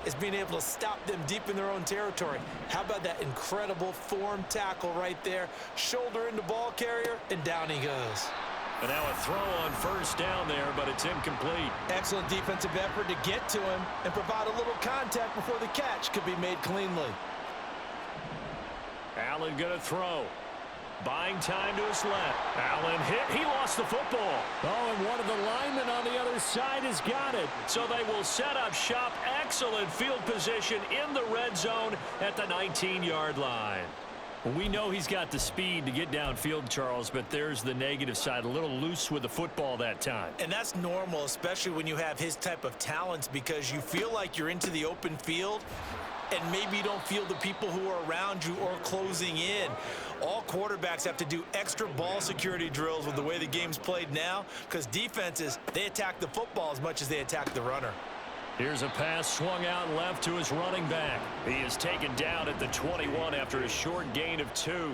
is being able to stop them deep in their own territory. How about that incredible form tackle right there? Shoulder into ball carrier, and down he goes. And now a throw on first down there, but it's incomplete. Excellent defensive effort to get to him and provide a little contact before the catch could be made cleanly. Allen going to throw. Buying time to his left. Allen hit. He lost the football. Oh, and one of the linemen on the other side has got it. So they will set up shop. Excellent field position in the red zone at the 19-yard line. Well, we know he's got the speed to get downfield, Charles, but there's the negative side. A little loose with the football that time. And that's normal, especially when you have his type of talents, because you feel like you're into the open field and maybe you don't feel the people who are around you or closing in. All quarterbacks have to do extra ball security drills with the way the game's played now, because defenses, they attack the football as much as they attack the runner. Here's a pass swung out left to his running back. He is taken down at the 21 after a short gain of 2.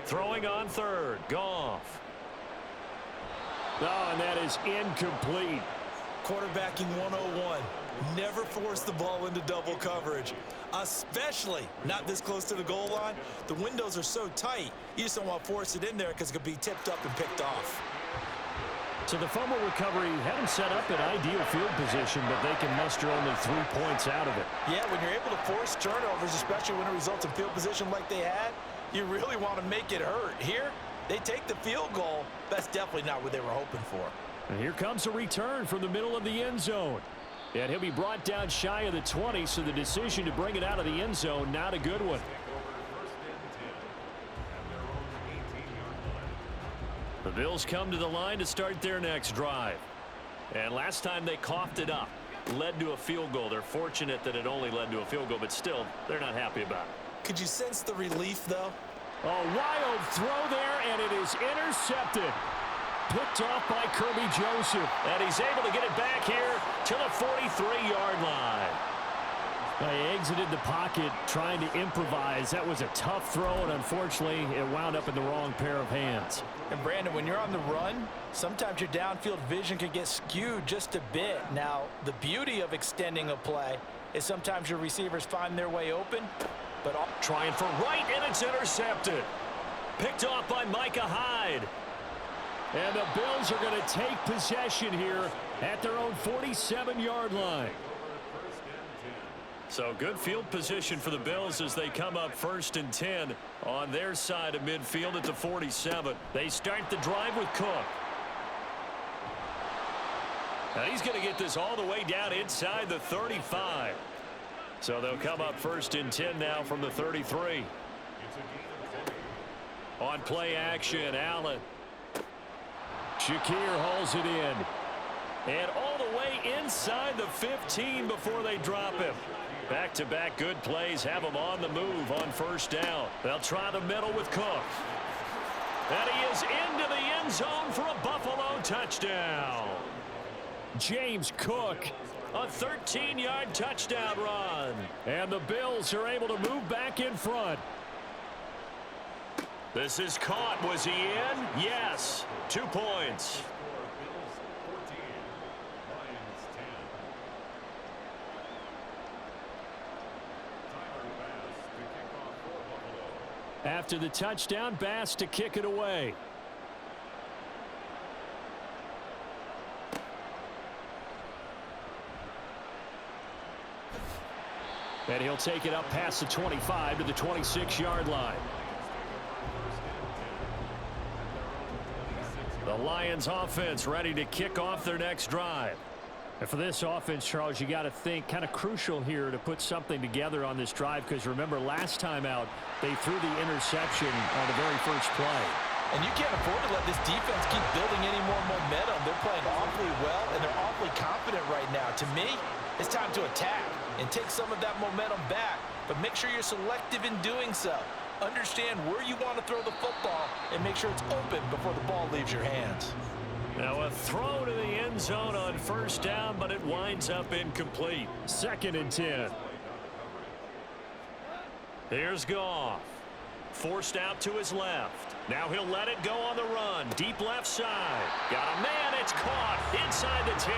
Throwing on third. Goff. Oh, and that is incomplete. Quarterbacking 101. Never force the ball into double coverage, especially not this close to the goal line. The windows are so tight, you just don't want to force it in there because it could be tipped up and picked off. So the fumble recovery had him set up in ideal field position, but they can muster only 3 points out of it. Yeah, when you're able to force turnovers, especially when it results in field position like they had, you really want to make it hurt. Here, they take the field goal. That's definitely not what they were hoping for. And here comes a return from the middle of the end zone. And he'll be brought down shy of the 20, so the decision to bring it out of the end zone, not a good one. The Bills come to the line to start their next drive. And last time they coughed it up, led to a field goal. They're fortunate that it only led to a field goal, but still, they're not happy about it. Could you sense the relief, though? A wild throw there, and it is intercepted. Picked off by Kirby Joseph. And he's able to get it back here to the 43-yard line. They exited the pocket trying to improvise. That was a tough throw, and unfortunately, it wound up in the wrong pair of hands. And Brandon, when you're on the run, sometimes your downfield vision can get skewed just a bit. Now, the beauty of extending a play is sometimes your receivers find their way open, but trying for right, and it's intercepted. Picked off by Micah Hyde. And the Bills are going to take possession here at their own 47-yard line. So good field position for the Bills as they come up 1st and 10 on their side of midfield at the 47. They start the drive with Cook. Now he's going to get this all the way down inside the 35. So they'll come up 1st and 10 now from the 33. On play action, Allen. Shakir hauls it in. And all the way inside the 15 before they drop him. Back-to-back good plays have him on the move on 1st down. They'll try the middle with Cook. And he is into the end zone for a Buffalo touchdown. James Cook, a 13-yard touchdown run. And the Bills are able to move back in front. This is caught. Was he in? Yes. 2 points. After the touchdown, Bass to kick it away. And he'll take it up past the 25 to the 26-yard line. The Lions offense ready to kick off their next drive. And for this offense, Charles, you got to think kind of crucial here to put something together on this drive, because remember last time out they threw the interception on the very first play. And you can't afford to let this defense keep building any more momentum. They're playing awfully well, and they're awfully confident right now. To me, it's time to attack and take some of that momentum back, but make sure you're selective in doing so. Understand where you want to throw the football and make sure it's open before the ball leaves your hands. Now a throw to the end zone on 1st down, but it winds up incomplete. 2nd and 10. Here's Goff. Forced out to his left. Now he'll let it go on the run. Deep left side. Got a man. It's caught inside the 10.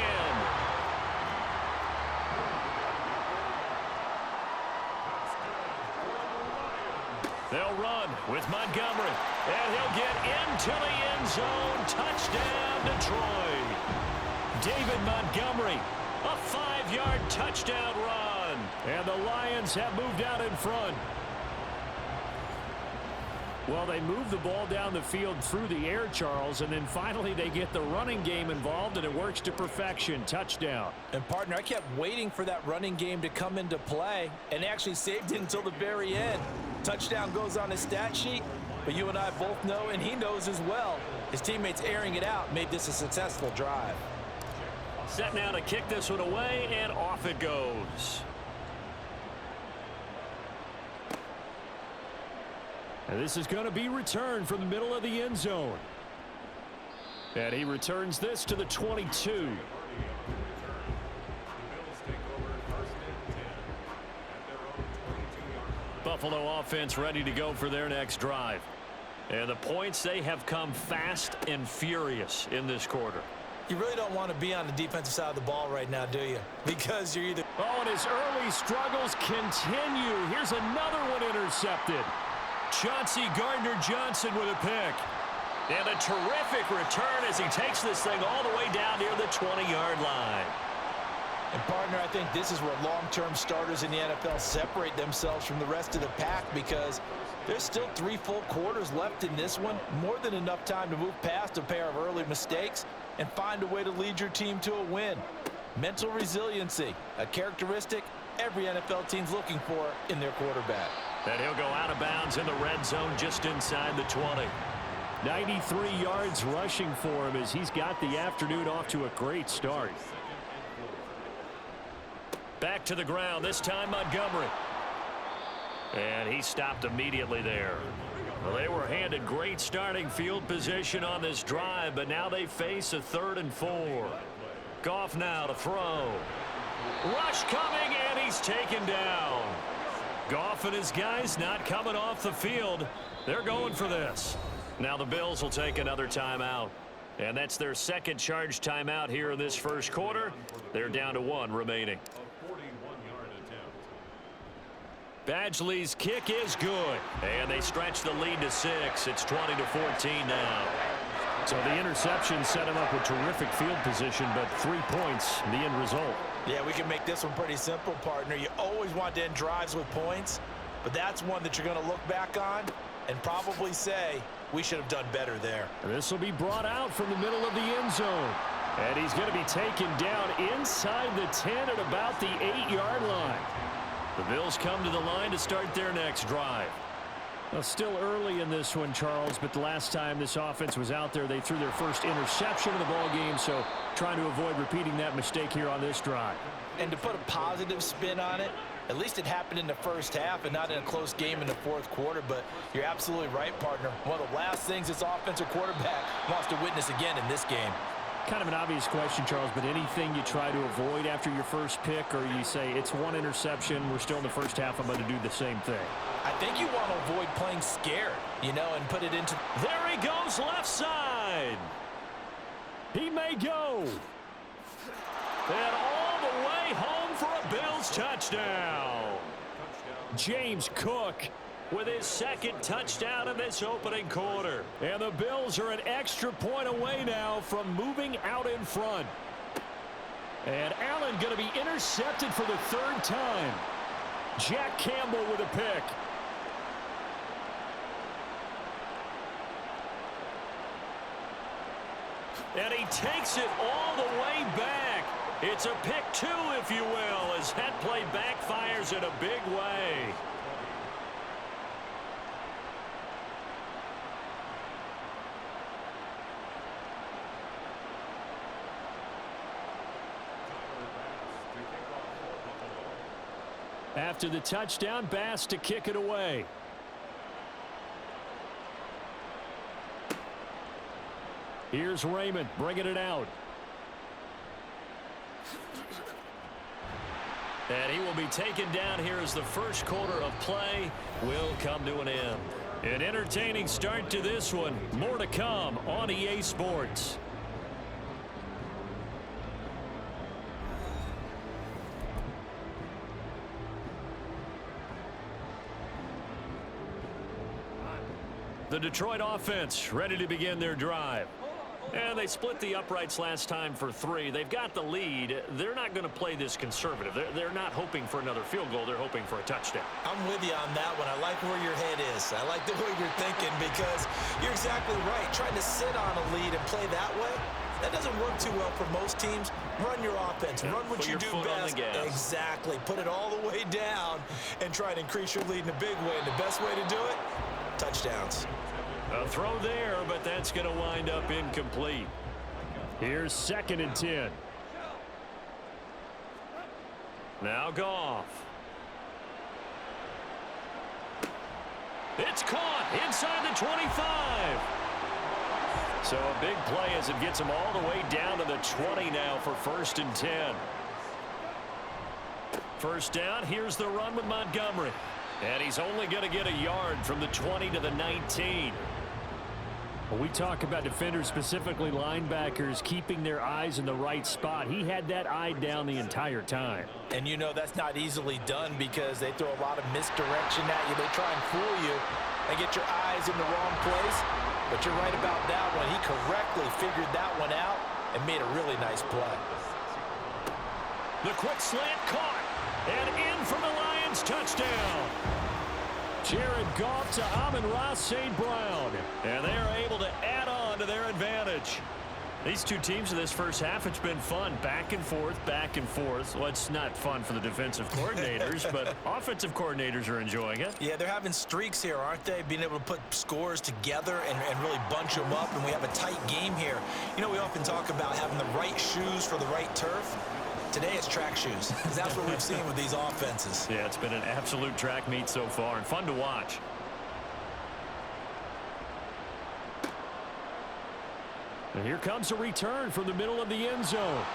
They'll run with Montgomery. And he'll get into the end zone. Touchdown, Detroit. David Montgomery, a 5-yard touchdown run. And the Lions have moved out in front. Well, they move the ball down the field through the air, Charles, and then finally they get the running game involved, and it works to perfection. Touchdown. And, partner, I kept waiting for that running game to come into play, and actually saved it until the very end. Touchdown goes on his stat sheet, but you and I both know, and he knows as well, his teammates airing it out made this a successful drive. Set now to kick this one away, and off it goes. And this is going to be returned from the middle of the end zone. And he returns this to the 22. Buffalo offense ready to go for their next drive. And the points, they have come fast and furious in this quarter. You really don't want to be on the defensive side of the ball right now, do you? Because you're either... Oh, and his early struggles continue. Here's another one intercepted. Chauncey Gardner-Johnson with a pick. And a terrific return as he takes this thing all the way down near the 20-yard line. And, partner, I think this is where long-term starters in the NFL separate themselves from the rest of the pack, because there's still 3 full quarters left in this one. More than enough time to move past a pair of early mistakes and find a way to lead your team to a win. Mental resiliency, a characteristic every NFL team's looking for in their quarterback. And he'll go out of bounds in the red zone just inside the 20. 93 yards rushing for him as he's got the afternoon off to a great start. Back to the ground, this time Montgomery. And he stopped immediately there. Well, they were handed great starting field position on this drive, but now they face a 3rd and 4. Goff now to throw. Rush coming, and he's taken down. Goff and his guys not coming off the field. They're going for this. Now the Bills will take another timeout. And that's their second charge timeout here in this first quarter. They're down to 1 remaining. Badgley's kick is good. And they stretch the lead to 6. It's 20-14 now. So the interception set him up with terrific field position, but 3 points, the end result. Yeah, we can make this one pretty simple, partner. You always want to end drives with points, but that's one that you're going to look back on and probably say, we should have done better there. This will be brought out from the middle of the end zone. And he's going to be taken down inside the 10 at about the 8-yard line. The Bills come to the line to start their next drive. Well, still early in this one, Charles, but the last time this offense was out there, they threw their first interception of the ball game, so trying to avoid repeating that mistake here on this drive. And to put a positive spin on it, at least it happened in the first half and not in a close game in the fourth quarter, but you're absolutely right, partner. One of the last things this offensive quarterback wants to witness again in this game. Kind of an obvious question, Charles, but anything you try to avoid after your first pick, or you say it's one interception, we're still in the first half, I'm going to do the same thing? I think you want to avoid playing scared, you know, and put it into... There he goes, left side. He may go. And all the way home for a Bills touchdown. James Cook with his second touchdown in this opening quarter. And the Bills are an extra point away now from moving out in front. And Allen going to be intercepted for the 3rd time. Jack Campbell with a pick. And he takes it all the way back. It's a pick 2, if you will, as that play backfires in a big way. After the touchdown, Bass to kick it away. Here's Raymond bringing it out. And he will be taken down here as the first quarter of play will come to an end. An entertaining start to this one. More to come on EA Sports. The Detroit offense ready to begin their drive. And they split the uprights last time for 3. They've got the lead. They're not going to play this conservative. They're not hoping for another field goal. They're hoping for a touchdown. I'm with you on that one. I like where your head is. I like the way you're thinking because you're exactly right. Trying to sit on a lead and play that way, that doesn't work too well for most teams. Run your offense. Run what you do best. Exactly. Put it all the way down and try and increase your lead in a big way. And the best way to do it, touchdowns. A throw there, but that's going to wind up incomplete. Here's 2nd and 10. Now Goff. It's caught inside the 25. So a big play as it gets him all the way down to the 20 now for 1st and 10. First down, here's the run with Montgomery. And he's only going to get a yard from the 20 to the 19. When we talk about defenders, specifically linebackers, keeping their eyes in the right spot, he had that eye down the entire time. And you know that's not easily done because they throw a lot of misdirection at you. They try and fool you and get your eyes in the wrong place. But you're right about that one. He correctly figured that one out and made a really nice play. The quick slant caught. And in for the Lions touchdown. Jared Goff to Amon-Ra St. Brown. And they are able to add on to their advantage. These two teams in this first half, it's been fun. Back and forth, back and forth. Well, it's not fun for the defensive coordinators, but offensive coordinators are enjoying it. Yeah, they're having streaks here, aren't they? Being able to put scores together and really bunch them up, and we have a tight game here. You know, we often talk about having the right shoes for the right turf. Today it's track shoes, because that's what we've seen with these offenses. Yeah, it's been an absolute track meet so far, and fun to watch. And here comes a return from the middle of the end zone.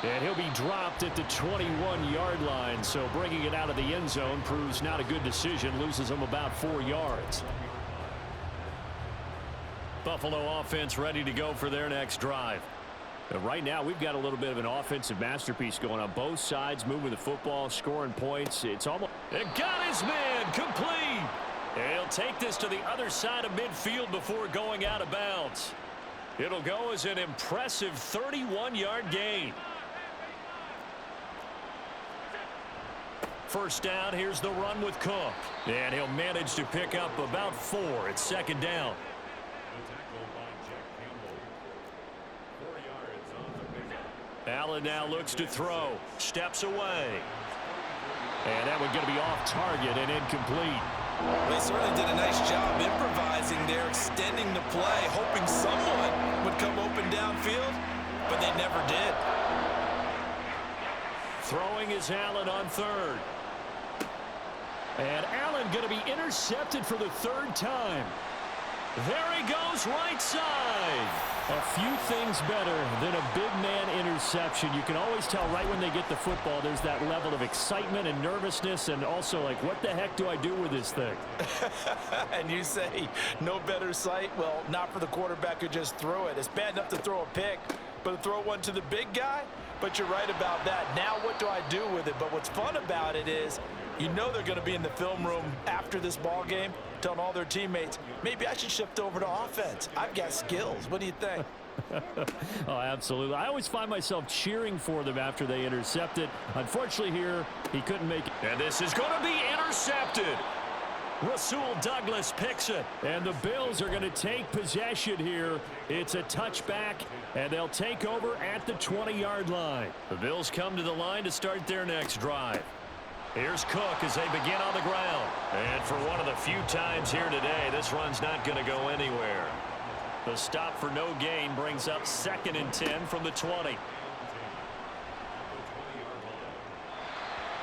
And he'll be dropped at the 21-yard line, so bringing it out of the end zone proves not a good decision, loses him about 4 yards. Buffalo offense ready to go for their next drive. Right now, we've got a little bit of an offensive masterpiece going on. Both sides moving the football, scoring points. It's almost... It got his man complete. And he'll take this to the other side of midfield before going out of bounds. It'll go as an impressive 31-yard gain. First down, here's the run with Cook. And he'll manage to pick up about 4. It's 2nd down. Allen now looks to throw. Steps away. And that one going to be off target and incomplete. They certainly did a nice job improvising there, extending the play, hoping someone would come open downfield, but they never did. Throwing is Allen on 3rd. And Allen going to be intercepted for the 3rd time. There he goes, right side. A few things better than a big man interception. You can always tell right when they get the football, there's that level of excitement and nervousness, and also like, what the heck do I do with this thing? And you say, no better sight? Well, not for the quarterback who just threw it. It's bad enough to throw a pick, but to throw one to the big guy? But you're right about that. Now what do I do with it? But what's fun about it is, you know they're going to be in the film room after this ball game telling all their teammates, maybe I should shift over to offense. I've got skills. What do you think? Oh, absolutely. I always find myself cheering for them after they intercept it. Unfortunately here, he couldn't make it. And this is going to be intercepted. Rasul Douglas picks it. And the Bills are going to take possession here. It's a touchback, and they'll take over at the 20-yard line. The Bills come to the line to start their next drive. Here's Cook as they begin on the ground. And for one of the few times here today, this run's not going to go anywhere. The stop for no gain brings up 2nd and 10 from the 20.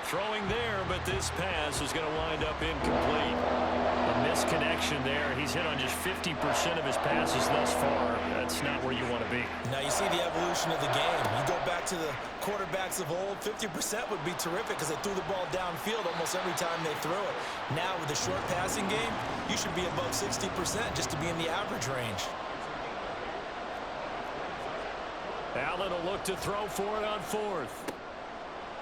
Throwing there, but this pass is going to wind up incomplete. A misconnection there. He's hit on just 50% of his passes thus far. That's not where you want to be. Now you see the evolution of the game. You go back to the quarterbacks of old, 50% would be terrific because they threw the ball downfield almost every time they threw it. Now with the short passing game, you should be above 60% just to be in the average range. Allen will look to throw for it on 4th.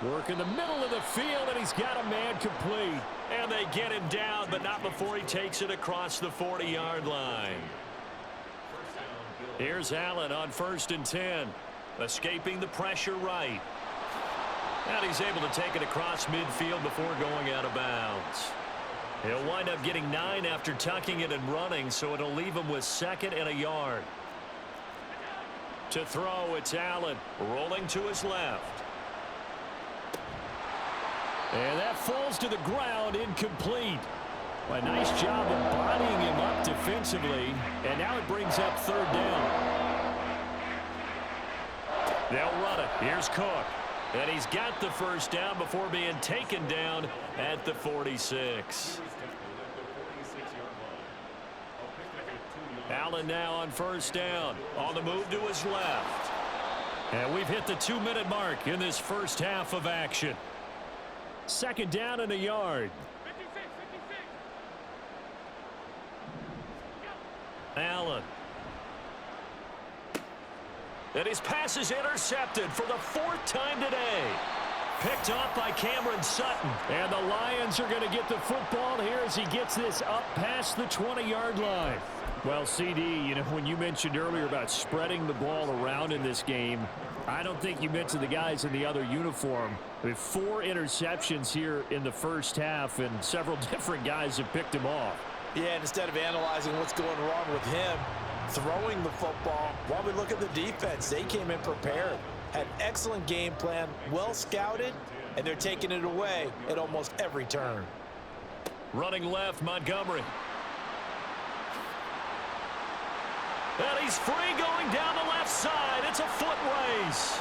Work in the middle of the field, and he's got a man complete. And they get him down, but not before he takes it across the 40-yard line. Here's Allen on 1st and 10. Escaping the pressure right. And he's able to take it across midfield before going out of bounds. He'll wind up getting 9 after tucking it and running, so it'll leave him with 2nd and a yard. To throw, it's Allen, rolling to his left. And that falls to the ground, incomplete. A nice job of bodying him up defensively, and now it brings up 3rd down. They'll run it. Here's Cook. And he's got the 1st down before being taken down at the 46. Allen now on 1st down. On the move to his left. And we've hit the 2-minute mark in this first half of action. 2nd down and a yard. Allen. And his pass is intercepted for the 4th time today. Picked off by Cameron Sutton. And the Lions are going to get the football here as he gets this up past the 20-yard line. Well, CD, you know, when you mentioned earlier about spreading the ball around in this game, I don't think you mentioned the guys in the other uniform. With 4 interceptions here in the first half, and several different guys have picked him off. Yeah, and instead of analyzing what's going wrong with him, throwing the football, while we look at the defense, they came in prepared. Had an excellent game plan, well scouted, and they're taking it away at almost every turn. Running left, Montgomery. And he's free going down the left side. It's a foot race.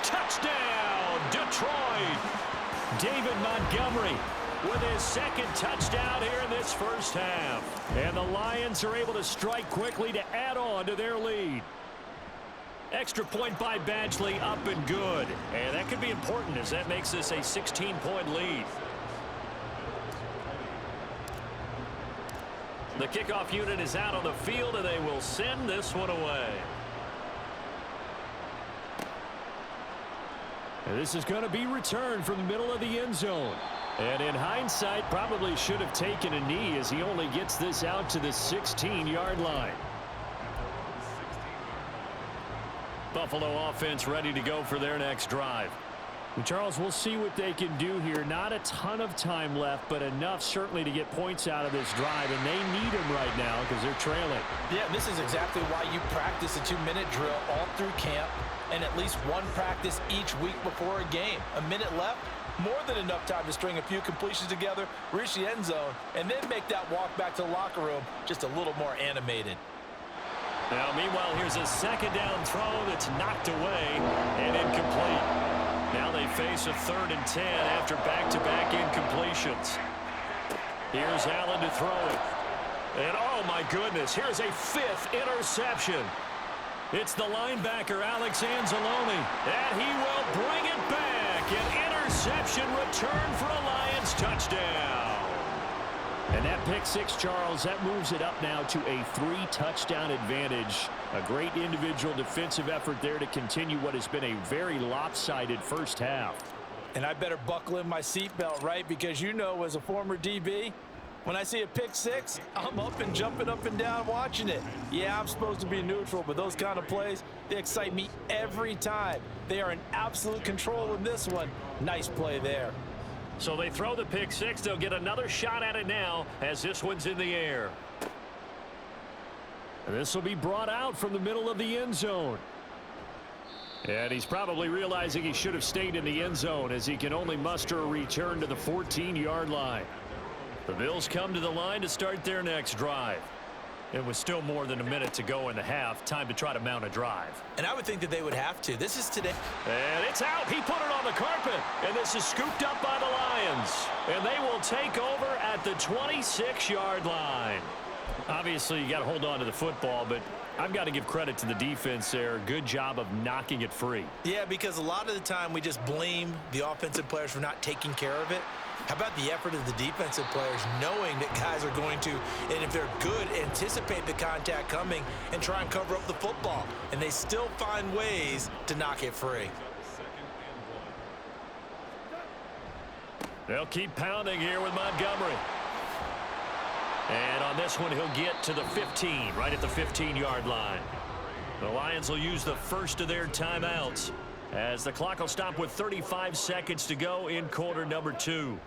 Touchdown, Detroit. David Montgomery with his 2nd touchdown here in this first half. And the Lions are able to strike quickly to add on to their lead. Extra point by Badgley, up and good. And that could be important as that makes this a 16-point lead. The kickoff unit is out on the field, and they will send this one away. And this is going to be returned from the middle of the end zone. And in hindsight, probably should have taken a knee as he only gets this out to the 16-yard line. Buffalo offense ready to go for their next drive. And Charles, we'll see what they can do here. Not a ton of time left, but enough certainly to get points out of this drive, and they need them right now because they're trailing. Yeah, this is exactly why you practice a 2-minute drill all through camp and at least one practice each week before a game. A minute left, more than enough time to string a few completions together, reach the end zone, and then make that walk back to the locker room just a little more animated. Now, meanwhile, here's a 2nd down throw that's knocked away and incomplete. Now they face a 3rd and 10 after back-to-back incompletions. Here's Allen to throw it. And, oh, my goodness, here's a 5th interception. It's the linebacker, Alex Anzalone, and he will bring it back. An interception return for a Lions touchdown. And that pick 6, Charles, that moves it up now to a 3-touchdown advantage. A great individual defensive effort there to continue what has been a very lopsided first half. And I better buckle in my seatbelt, right? Because you know, as a former DB, when I see a pick 6, I'm up and jumping up and down watching it. Yeah, I'm supposed to be neutral, but those kind of plays, they excite me every time. They are in absolute control in this one. Nice play there. So they throw the pick 6. They'll get another shot at it now as this one's in the air. And this will be brought out from the middle of the end zone. And he's probably realizing he should have stayed in the end zone as he can only muster a return to the 14-yard line. The Bills come to the line to start their next drive. It was still more than a minute to go in the half. Time to try to mount a drive. And I would think that they would have to. This is today. And it's out. He put it on the carpet. And this is scooped up by the Lions. And they will take over at the 26-yard line. Obviously, you got to hold on to the football, but I've got to give credit to the defense there. Good job of knocking it free. Yeah, because a lot of the time we just blame the offensive players for not taking care of it. How about the effort of the defensive players knowing that guys are going to, and if they're good, anticipate the contact coming and try and cover up the football. And they still find ways to knock it free. They'll keep pounding here with Montgomery. And on this one, he'll get to the 15, right at the 15-yard line. The Lions will use the first of their timeouts as the clock will stop with 35 seconds to go in quarter number 2.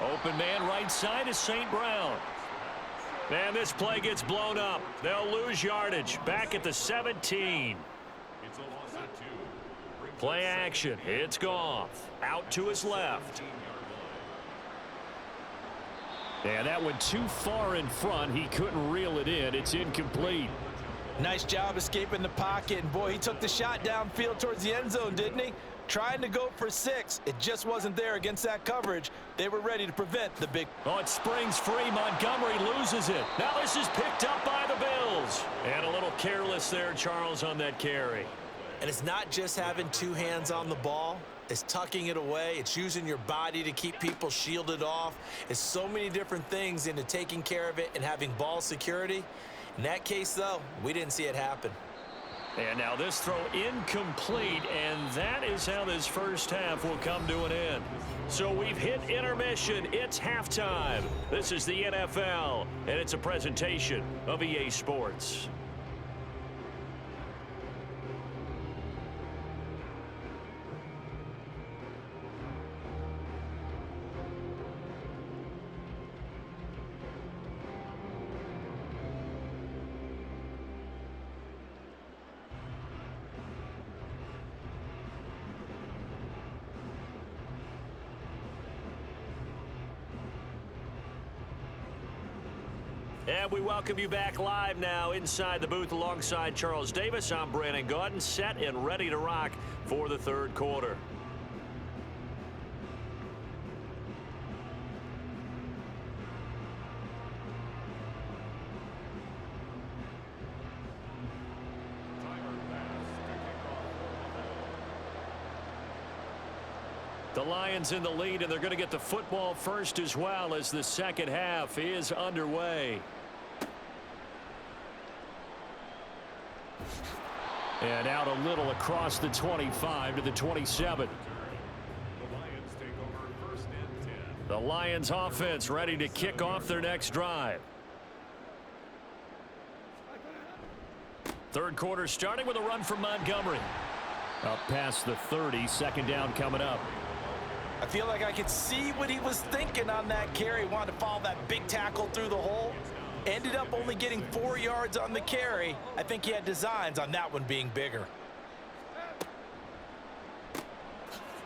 Open man right side is St. Brown. And this play gets blown up. They'll lose yardage back at the 17. Play action. It's Goff. Out to his left. And that went too far in front. He couldn't reel it in. It's incomplete. Nice job escaping the pocket. And boy, he took the shot downfield towards the end zone, didn't he? Trying to go for 6. It just wasn't there against that coverage. They were ready to prevent the big. Oh, it springs free. Montgomery loses it. Now this is picked up by the Bills. And a little careless there, Charles, on that carry. And it's not just having 2 hands on the ball. It's tucking it away. It's using your body to keep people shielded off. It's so many different things into taking care of it and having ball security. In that case, though, we didn't see it happen. And now this throw incomplete, and that is how this first half will come to an end. So we've hit intermission. It's halftime. This is the NFL, and it's a presentation of EA Sports. And we welcome you back live now inside the booth alongside Charles Davis. I'm Brandon Gaudin, set and ready to rock for the third quarter. The Lions in the lead, and they're going to get the football first as well as the second half is underway. And out a little across the 25 to the 27. The Lions offense ready to kick off their next drive. Third quarter starting with a run from Montgomery. Up past the 30, second down coming up. I feel like I could see what he was thinking on that carry. Wanted to follow that big tackle through the hole. Ended up only getting 4 yards on the carry. I think he had designs on that one being bigger.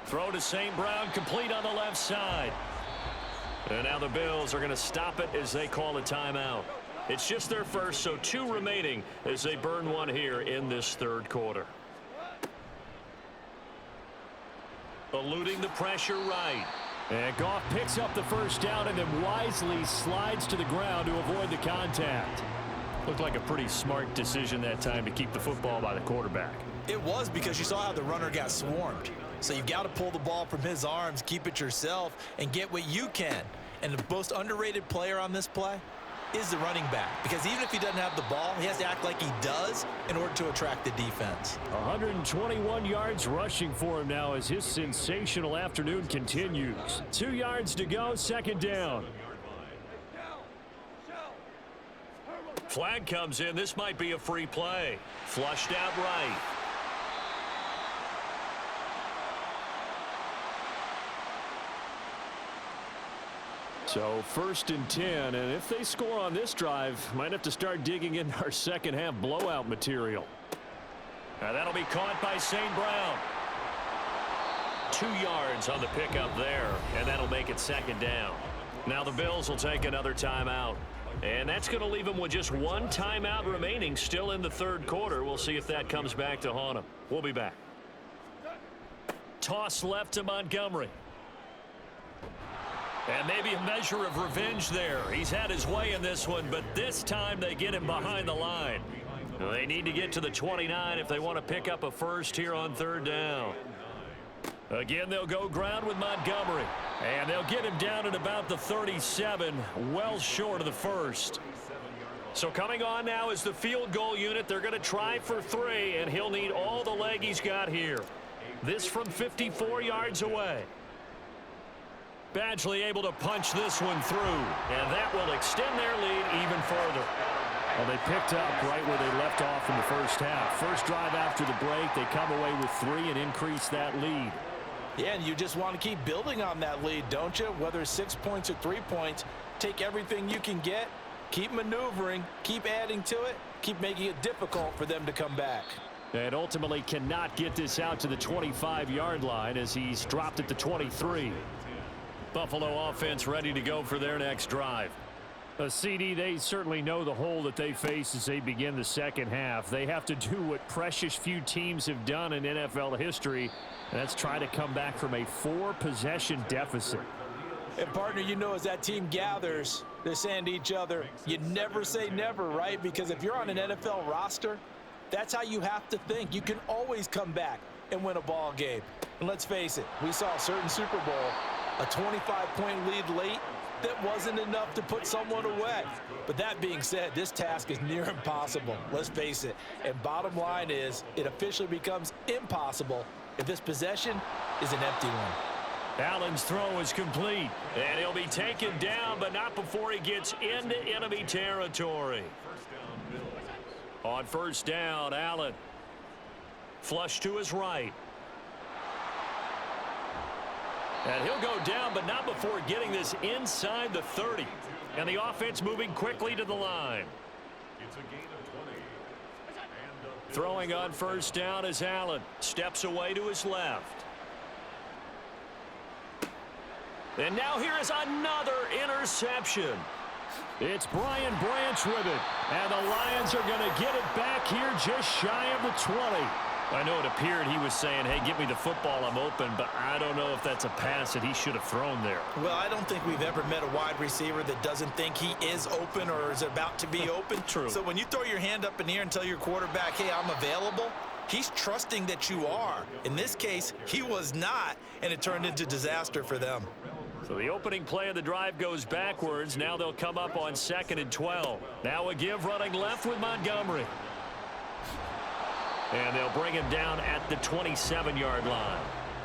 Throw to St. Brown, complete on the left side. And now the Bills are going to stop it as they call a timeout. It's just their first, so 2 remaining as they burn one here in this third quarter. Eluding the pressure right. And Goff picks up the first down and then wisely slides to the ground to avoid the contact. Looked like a pretty smart decision that time to keep the football by the quarterback. It was, because you saw how the runner got swarmed. So you've got to pull the ball from his arms, keep it yourself, and get what you can. And the most underrated player on this play is the running back, because even if he doesn't have the ball, he has to act like he does in order to attract the defense. 121 yards rushing for him now as his sensational afternoon continues. 2 yards to go, second down. Flag comes in. This might be a free play. Flushed out right. So first and 10, and if they score on this drive, might have to start digging in our second half blowout material. Now that'll be caught by St. Brown. 2 yards on the pickup there, and that'll make it second down. Now the Bills will take another timeout. And that's going to leave them with just 1 timeout remaining still in the third quarter. We'll see if that comes back to haunt them. We'll be back. Toss left to Montgomery. And maybe a measure of revenge there. He's had his way in this one, but this time they get him behind the line. They need to get to the 29 if they want to pick up a first here on third down. Again, they'll go ground with Montgomery. And they'll get him down at about the 37, well short of the first. So coming on now is the field goal unit. They're going to try for 3, and he'll need all the leg he's got here. This from 54 yards away. Badgley able to punch this one through, and that will extend their lead even further. Well, they picked up right where they left off in the first half. First drive after the break, they come away with 3 and increase that lead. Yeah, and you just want to keep building on that lead, don't you? Whether it's 6 points or 3 points, take everything you can get, keep maneuvering, keep adding to it, keep making it difficult for them to come back. And ultimately cannot get this out to the 25-yard line as he's dropped at the 23. Buffalo offense ready to go for their next drive. CD, they certainly know the hole that they face as they begin the second half. They have to do what precious few teams have done in NFL history, and that's try to come back from a 4-possession deficit. And, partner, you know, as that team gathers, they're saying to each other, you never say never, right? Because if you're on an NFL roster, that's how you have to think. You can always come back and win a ball game. And let's face it, we saw a certain Super Bowl, a 25-point lead late, that wasn't enough to put someone away. But that being said, this task is near impossible. Let's face it. And bottom line is, it officially becomes impossible if this possession is an empty one. Allen's throw is complete, and he'll be taken down, but not before he gets into enemy territory. On first down, Allen. Flush to his right. And he'll go down, but not before getting this inside the 30. And the offense moving quickly to the line. Throwing on first down is Allen. Steps away to his left. And now here is another interception. It's Brian Branch with it. And the Lions are going to get it back here just shy of the 20. I know it appeared he was saying, hey, give me the football, I'm open, but I don't know if that's a pass that he should have thrown there. Well, I don't think we've ever met a wide receiver that doesn't think he is open or is about to be open. True. So when you throw your hand up in the air and tell your quarterback, hey, I'm available, he's trusting that you are. In this case, he was not, and it turned into disaster for them. So the opening play of the drive goes backwards. Now they'll come up on 2nd and 12. Now a give running left with Montgomery. And they'll bring him down at the 27-yard line.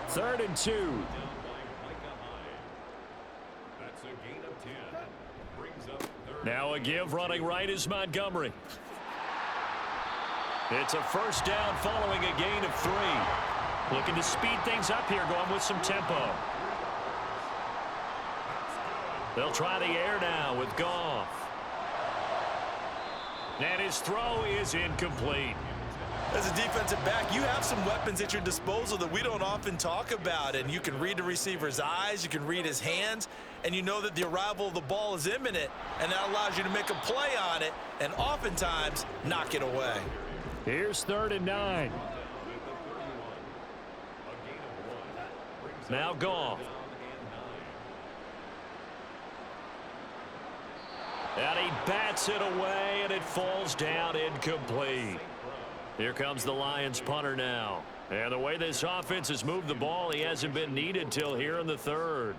3rd and 2. Now a give running right is Montgomery. It's a first down following a gain of 3. Looking to speed things up here, going with some tempo. They'll try the air now with Goff. And his throw is incomplete. As a defensive back, you have some weapons at your disposal that we don't often talk about. And you can read the receiver's eyes, you can read his hands, and you know that the arrival of the ball is imminent, and that allows you to make a play on it and oftentimes knock it away. Here's 3rd and 9. Now Goff. And he bats it away, and it falls down incomplete. Here comes the Lions punter now. And the way this offense has moved the ball, he hasn't been needed till here in the 3rd.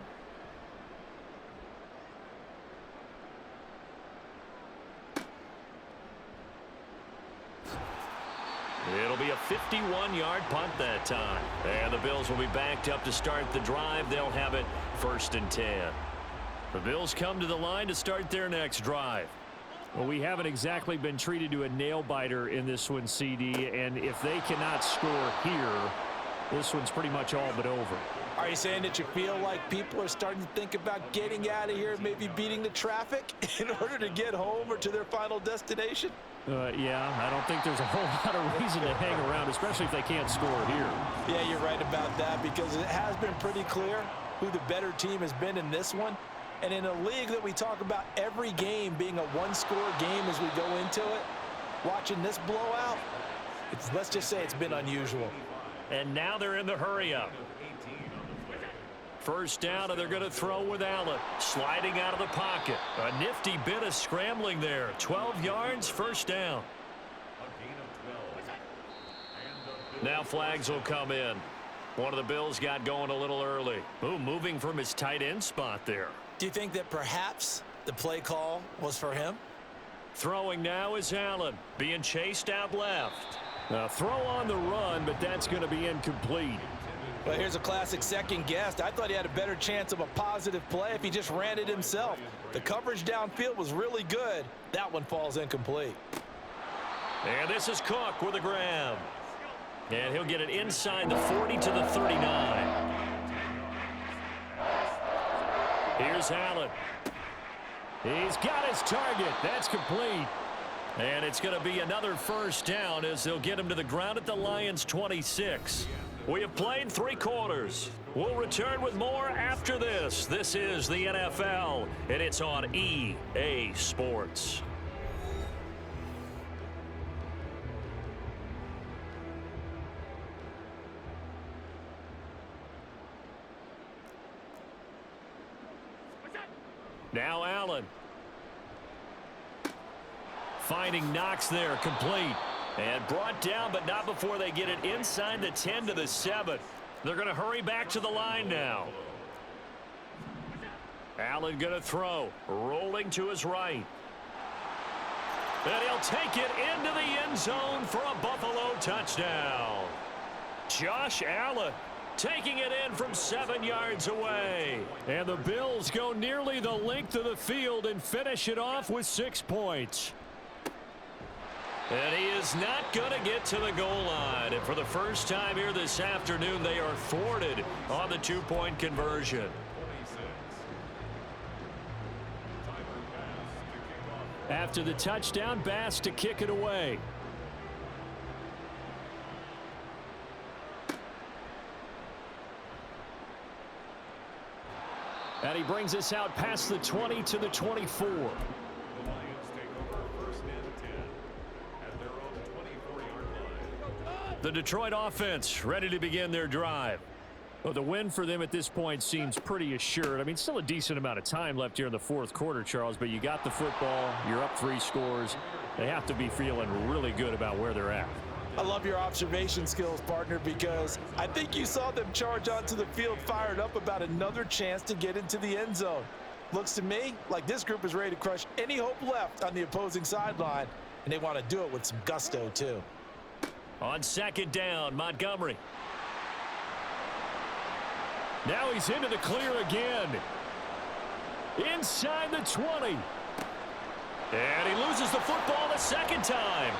It'll be a 51-yard punt that time. And the Bills will be backed up to start the drive. They'll have it 1st and 10. The Bills come to the line to start their next drive. Well, we haven't exactly been treated to a nail-biter in this one, CD, and if they cannot score here, this one's pretty much all but over. Are you saying that you feel like people are starting to think about getting out of here, maybe beating the traffic in order to get home or to their final destination? Yeah, I don't think there's a whole lot of reason to hang around, especially if they can't score here. Yeah, you're right about that, because it has been pretty clear who the better team has been in this one. And in a league that we talk about every game being a one-score game as we go into it, watching this blowout, let's just say it's been unusual. And now they're in the hurry-up. First down, and they're going to throw with Allen. Sliding out of the pocket. A nifty bit of scrambling there. 12 yards, first down. Now flags will come in. One of the Bills got going a little early. Ooh, moving from his tight end spot there. Do you think that perhaps the play call was for him? Throwing now is Allen, being chased out left. Now throw on the run, but that's going to be incomplete. Well, here's a classic second guess. I thought he had a better chance of a positive play if he just ran it himself. The coverage downfield was really good. That one falls incomplete. And this is Cook with a grab. And he'll get it inside the 40 to the 39. Here's Allen. He's got his target. That's complete. And it's going to be another first down as they'll get him to the ground at the Lions' 26. We have played 3 quarters. We'll return with more after this. This is the NFL, and it's on EA Sports. Now Allen. Finding Knox there, complete. And brought down, but not before they get it inside the 10 to the 7. They're going to hurry back to the line now. Allen going to throw. Rolling to his right. And he'll take it into the end zone for a Buffalo touchdown. Josh Allen taking it in from 7 yards away. And the Bills go nearly the length of the field and finish it off with 6 points. And he is not going to get to the goal line. And for the first time here this afternoon, they are thwarted on the 2-point conversion. After the touchdown, Bass to kick it away. And he brings us out past the 20 to the 24. The Detroit offense ready to begin their drive. Well, the win for them at this point seems pretty assured. I mean, still a decent amount of time left here in the fourth quarter, Charles, but you got the football, you're up 3 scores. They have to be feeling really good about where they're at. I love your observation skills, partner, because I think you saw them charge onto the field fired up about another chance to get into the end zone. Looks to me like this group is ready to crush any hope left on the opposing sideline, and they want to do it with some gusto, too. On second down, Montgomery. Now he's into the clear again. Inside the 20. And he loses the football the second time.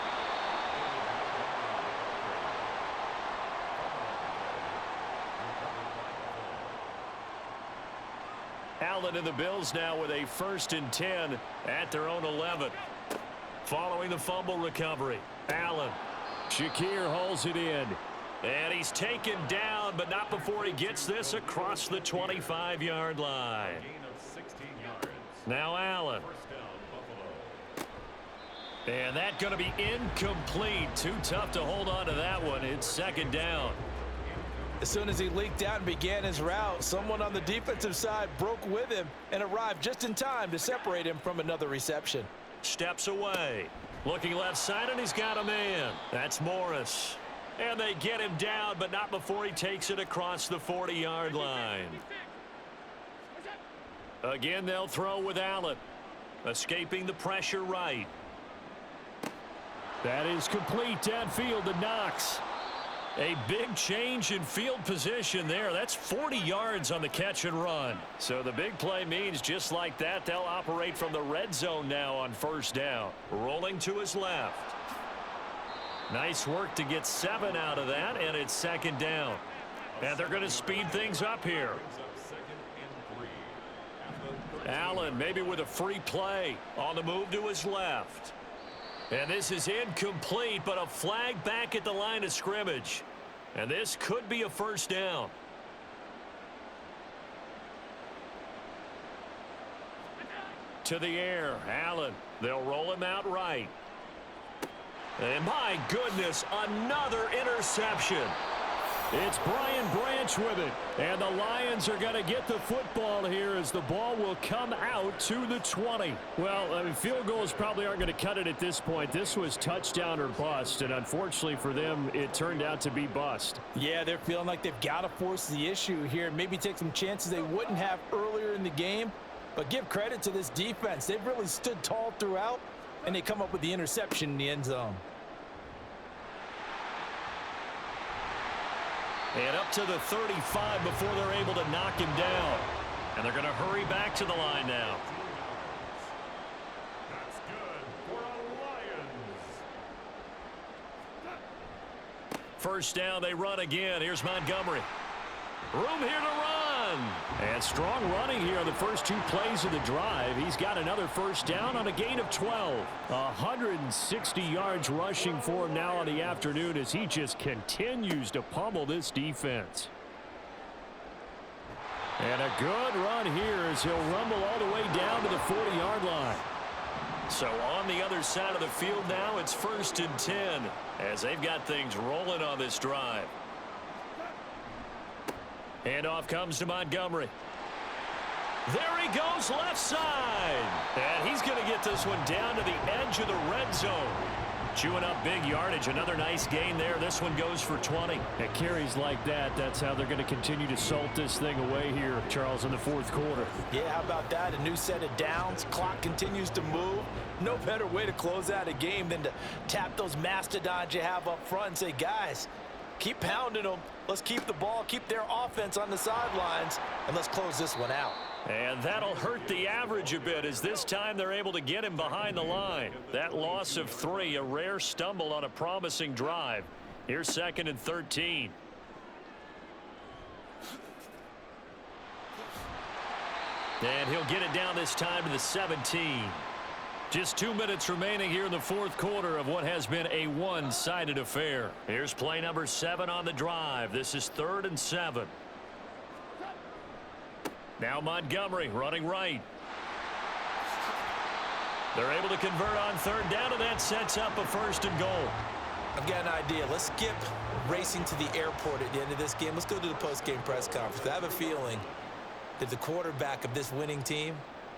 Allen and the Bills now with a 1st and 10 at their own 11. Following the fumble recovery, Allen. Shakir hauls it in. And he's taken down, but not before he gets this across the 25-yard line. Now Allen. And that's going to be incomplete. Too tough to hold on to that one. It's second down. As soon as he leaked out and began his route, someone on the defensive side broke with him and arrived just in time to separate him from another reception. Steps away. Looking left side, and he's got a man. That's Morris. And they get him down, but not before he takes it across the 40-yard line. Again, they'll throw with Allen. Escaping the pressure right. That is complete downfield to Knox. A big change in field position there. That's 40 yards on the catch and run. So the big play means just like that, they'll operate from the red zone now on first down. Rolling to his left. Nice work to get 7 out of that, and it's second down. And they're going to speed things up here. Allen maybe with a free play on the move to his left. And this is incomplete, but a flag back at the line of scrimmage. And this could be a first down. To the air, Allen. They'll roll him out right. And my goodness, another interception. It's Brian Branch with it. And the Lions are going to get the football here as the ball will come out to the 20. Well, I mean, field goals probably aren't going to cut it at this point. This was touchdown or bust, and unfortunately for them, it turned out to be bust. Yeah, they're feeling like they've got to force the issue here. Maybe take some chances they wouldn't have earlier in the game. But give credit to this defense. They've really stood tall throughout, and they come up with the interception in the end zone. And up to the 35 before they're able to knock him down. And they're going to hurry back to the line now. That's good for a Lions. First down, they run again. Here's Montgomery. Room here to run. And strong running here on the first 2 plays of the drive. He's got another first down on a gain of 12. 160 yards rushing for him now on the afternoon as he just continues to pummel this defense. And a good run here as he'll rumble all the way down to the 40-yard line. So on the other side of the field now, it's 1st and 10 as they've got things rolling on this drive. Handoff comes to Montgomery. There he goes left side. And he's going to get this one down to the edge of the red zone. Chewing up big yardage. Another nice gain there. This one goes for 20. At carries like that, that's how they're going to continue to salt this thing away here, Charles, in the 4th quarter. Yeah, how about that? A new set of downs. Clock continues to move. No better way to close out a game than to tap those mastodons you have up front and say, guys, keep pounding them. Let's keep the ball, keep their offense on the sidelines, and let's close this one out. And that'll hurt the average a bit as this time they're able to get him behind the line. That loss of 3, a rare stumble on a promising drive. Here's 2nd and 13. And he'll get it down this time to the 17. Just 2 minutes remaining here in the 4th quarter of what has been a one-sided affair. Here's play number 7 on the drive. This is 3rd and 7. Now Montgomery running right. They're able to convert on 3rd down, and that sets up a 1st and goal. I've got an idea. Let's skip racing to the airport at the end of this game. Let's go to the post-game press conference. I have a feeling that the quarterback of this winning team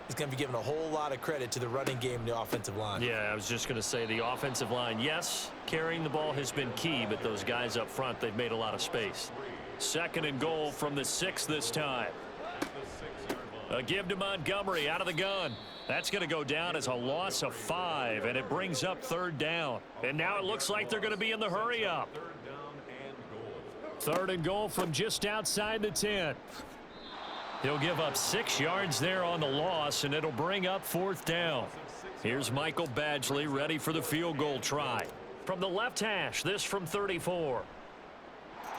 is going to be giving a whole lot of credit to the running game and the offensive line. Yeah, I was just going to say the offensive line, yes, carrying the ball has been key, but those guys up front, they've made a lot of space. 2nd and goal from the 6 this time. A give to Montgomery out of the gun. That's going to go down as a loss of 5, and it brings up 3rd down. And now it looks like they're going to be in the hurry up. 3rd and goal from just outside the 10. He'll give up 6 yards there on the loss, and it'll bring up 4th down. Here's Michael Badgley ready for the field goal try. From the left hash, this from 34.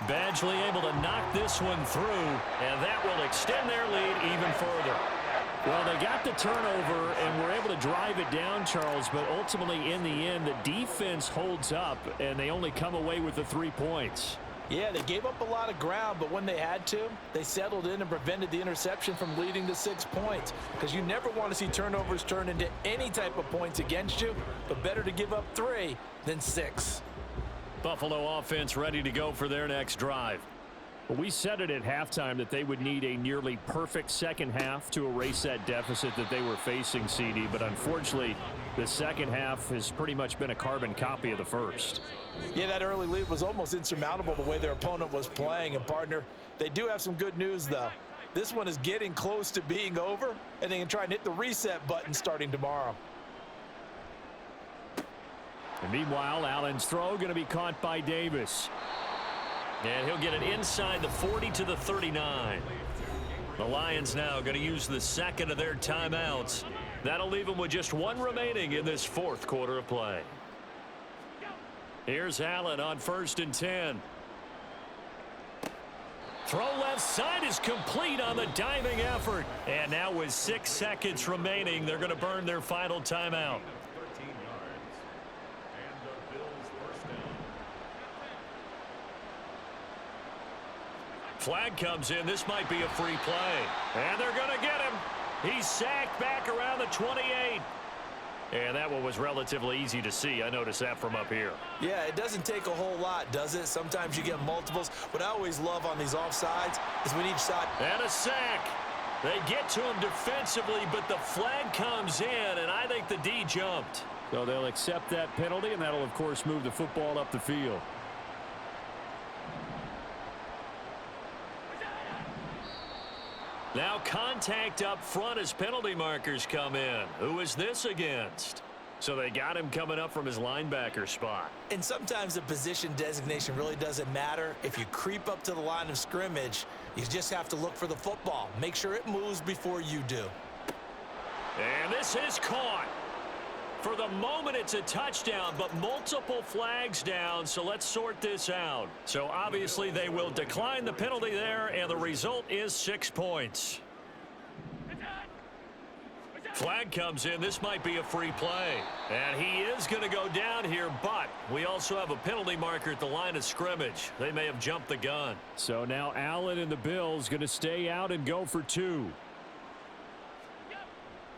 Badgley able to knock this one through, and that will extend their lead even further. Well, they got the turnover and were able to drive it down, Charles, but ultimately in the end, the defense holds up, and they only come away with the 3 points. Yeah, they gave up a lot of ground, but when they had to, they settled in and prevented the interception from leading to 6 points. Because you never want to see turnovers turn into any type of points against you, but better to give up 3 than 6. Buffalo offense ready to go for their next drive. Well, we said it at halftime that they would need a nearly perfect second half to erase that deficit that they were facing, CD, but unfortunately, the second half has pretty much been a carbon copy of the first. Yeah, that early lead was almost insurmountable the way their opponent was playing. And, partner, they do have some good news, though. This one is getting close to being over, and they can try and hit the reset button starting tomorrow. And meanwhile, Allen's throw going to be caught by Davis. And he'll get it inside the 40 to the 39. The Lions now going to use the 2nd of their timeouts. That'll leave them with just 1 remaining in this 4th quarter of play. Here's Allen on 1st and 10. Throw left side is complete on the diving effort. And now with 6 seconds remaining, they're going to burn their final timeout. Flag comes in. This might be a free play. And they're going to get him. He's sacked back around the 28. And that one was relatively easy to see. I noticed that from up here. Yeah, it doesn't take a whole lot, does it? Sometimes you get multiples. What I always love on these offsides is when each side... And a sack. They get to him defensively, but the flag comes in, and I think the D jumped. So they'll accept that penalty, and that'll, of course, move the football up the field. Now contact up front as penalty markers come in. Who is this against? So they got him coming up from his linebacker spot. And sometimes the position designation really doesn't matter. If you creep up to the line of scrimmage, you just have to look for the football. Make sure it moves before you do. And this is caught. For the moment, it's a touchdown, but multiple flags down, so let's sort this out. So obviously they will decline the penalty there, and the result is 6 points. Flag comes in. This might be a free play. And he is going to go down here, but we also have a penalty marker at the line of scrimmage. They may have jumped the gun. So now Allen and the Bills going to stay out and go for 2.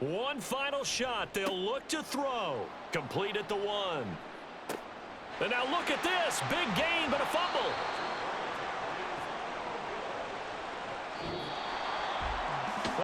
One final shot. They'll look to throw. Complete at the 1. And now look at this. Big gain, but a fumble.